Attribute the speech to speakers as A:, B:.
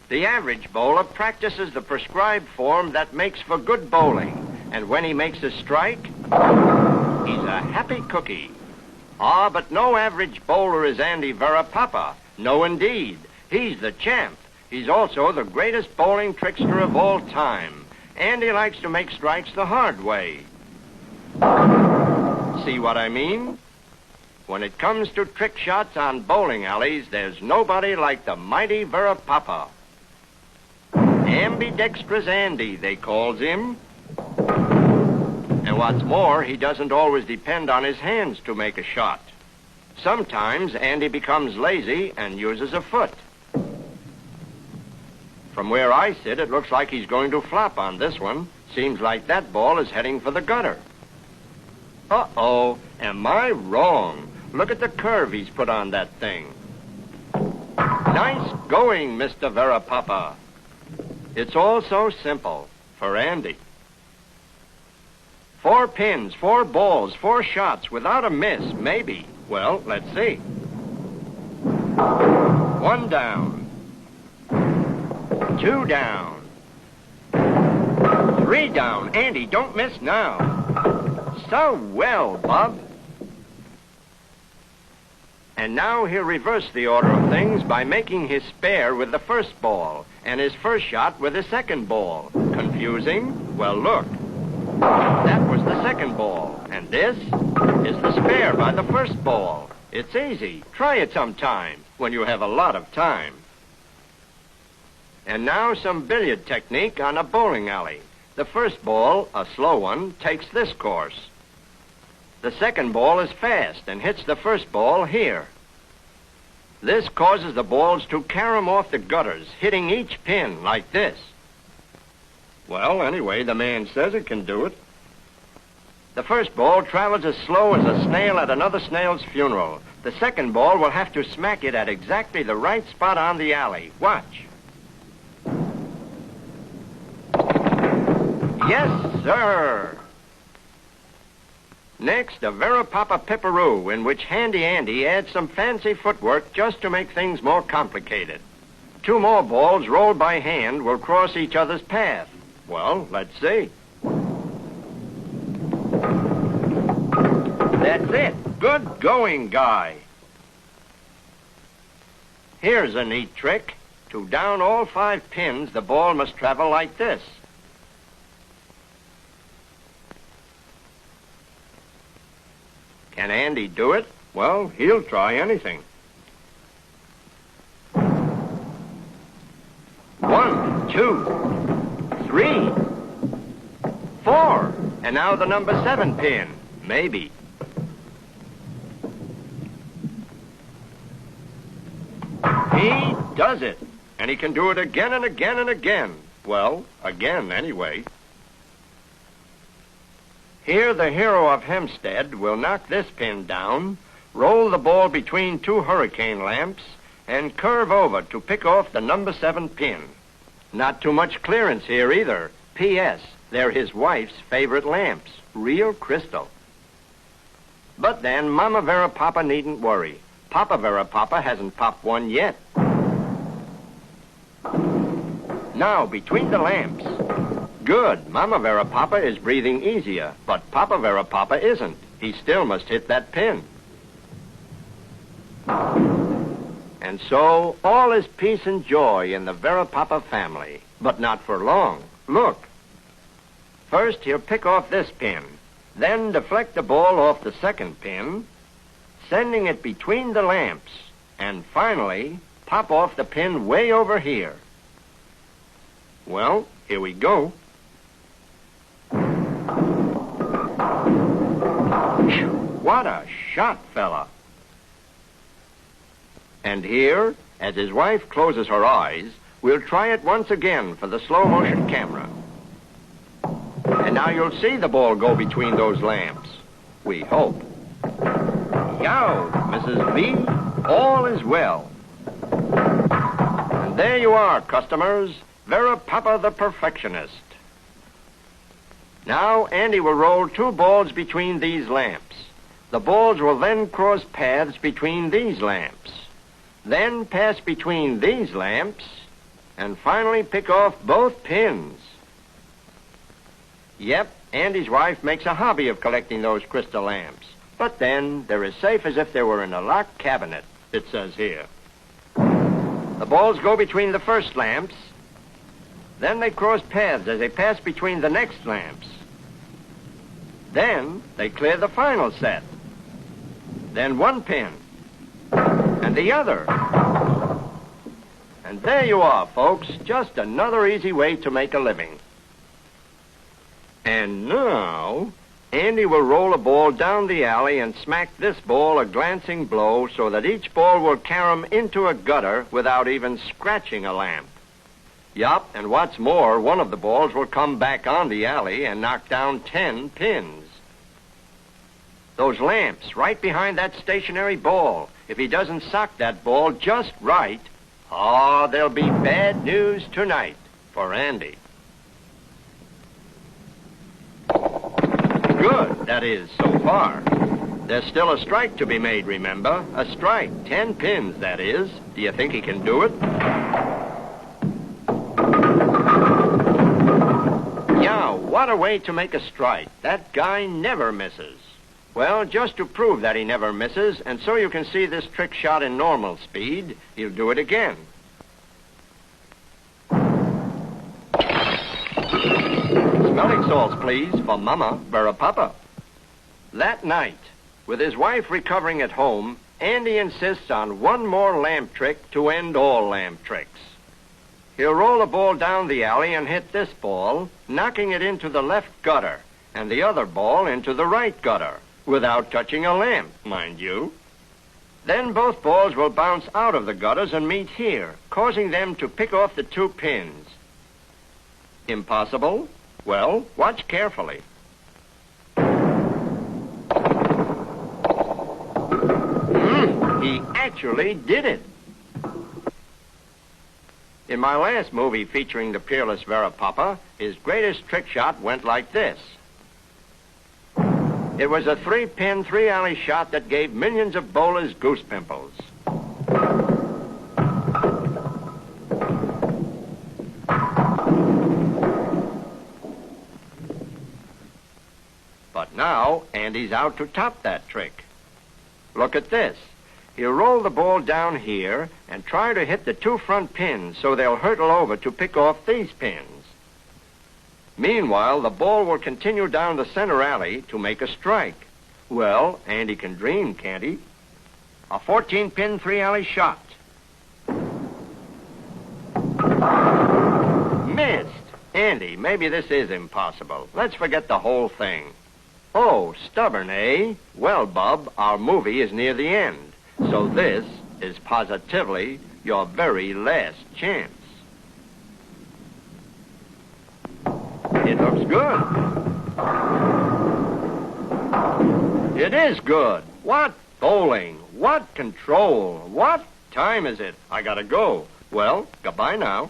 A: The average bowler practices the prescribed form that makes for good bowling. And when he makes a strike, he's a happy cookie. Ah, but no average bowler is Andy Verapapa. No, indeed. He's the champ. He's also the greatest bowling trickster of all time. Andy likes to make strikes the hard way. See what I mean? When it comes to trick shots on bowling alleys, there's nobody like the mighty Verapapa. Ambidextrous Andy, they calls him. And what's more, he doesn't always depend on his hands to make a shot. Sometimes Andy becomes lazy and uses a foot. From where I sit, it looks like he's going to flop on this one. Seems like that ball is heading for the gutter. Uh-oh, am I wrong? Look at the curve he's put on that thing. Nice going, Mr. Verapapa. It's all so simple for Andy. 4 pins, 4 balls, 4 shots without a miss, maybe. Well, let's see. 1 down. 2 down. 3 down. Andy, don't miss now. So well, Bob. And now he'll reverse the order of things by making his spare with the first ball and his first shot with the second ball. Confusing? Well, look. That was the second ball, and this is the spare by the first ball. It's easy. Try it sometime when you have a lot of time. And now some billiard technique on a bowling alley. The first ball, a slow one, takes this course. The second ball is fast and hits the first ball here. This causes the balls to carom off the gutters, hitting each pin like this. Well, anyway, the man says it can do it. The first ball travels as slow as a snail at another snail's funeral. The second ball will have to smack it at exactly the right spot on the alley. Watch. Yes, sir. Next, a Verapapa Pipperoo, in which Handy Andy adds some fancy footwork just to make things more complicated. 2 more balls rolled by hand will cross each other's path. Well, let's see. That's it. Good going, guy. Here's a neat trick. To down all 5 pins, the ball must travel like this. Can Andy do it? Well, he'll try anything. 1, 2, 3, 4. And now the number 7 pin. Maybe. He does it. And he can do it again and again and again. Well, again anyway. Here the hero of Hempstead will knock this pin down, roll the ball between 2 hurricane lamps, and curve over to pick off the number 7 pin. Not too much clearance here either. P.S. They're his wife's favorite lamps. Real crystal. But then Mama Verapapa needn't worry. Papa Verapapa hasn't popped one yet. Now, between the lamps. Good. Mama Verapapa is breathing easier, but Papa Verapapa isn't. He still must hit that pin. And so, all is peace and joy in the Verapapa family. But not for long. Look. First, he'll pick off this pin. Then deflect the ball off the second pin, sending it between the lamps. And finally, pop off the pin way over here. Well, here we go. What a shot, fella. And here, as his wife closes her eyes, we'll try it once again for the slow-motion camera. And now you'll see the ball go between those lamps. We hope. Yow, Mrs. B, all is well. And there you are, customers. Verapapa the perfectionist. Now, Andy will roll 2 balls between these lamps. The balls will then cross paths between these lamps. Then pass between these lamps, and finally pick off both pins. Yep, Andy's wife makes a hobby of collecting those crystal lamps. But then, they're as safe as if they were in a locked cabinet, it says here. The balls go between the first lamps. Then they cross paths as they pass between the next lamps. Then they clear the final set. Then one pin. And the other. And there you are, folks. Just another easy way to make a living. And now, Andy will roll a ball down the alley and smack this ball a glancing blow so that each ball will carom into a gutter without even scratching a lamp. Yup, and what's more, one of the balls will come back on the alley and knock down 10 pins. Those lamps right behind that stationary ball, if he doesn't sock that ball just right, there'll be bad news tonight for Andy. Good, that is, so far. There's still a strike to be made, remember? A strike, 10 pins, that is. Do you think he can do it? Yeah, what a way to make a strike. That guy never misses. Well, just to prove that he never misses, and so you can see this trick shot in normal speed, he'll do it again. Smelling salts, please, for Mama Verapapa. That night, with his wife recovering at home, Andy insists on one more lamp trick to end all lamp tricks. He'll roll a ball down the alley and hit this ball, knocking it into the left gutter, and the other ball into the right gutter, without touching a lamp, mind you. Then both balls will bounce out of the gutters and meet here, causing them to pick off the 2 pins. Impossible? Well, watch carefully. He actually did it. In my last movie featuring the peerless Verapapa, his greatest trick shot went like this. It was a 3-pin, 3-alley shot that gave millions of bowlers goose pimples. But now, Andy's out to top that trick. Look at this. He'll roll the ball down here and try to hit the 2 front pins so they'll hurtle over to pick off these pins. Meanwhile, the ball will continue down the center alley to make a strike. Well, Andy can dream, can't he? A 14-pin, 3-alley shot. Missed. Andy, maybe this is impossible. Let's forget the whole thing. Oh, stubborn, eh? Well, Bub, our movie is near the end. So this is positively your very last chance. It looks good. It is good. What bowling? What control? What time is it? I gotta go. Well, goodbye now.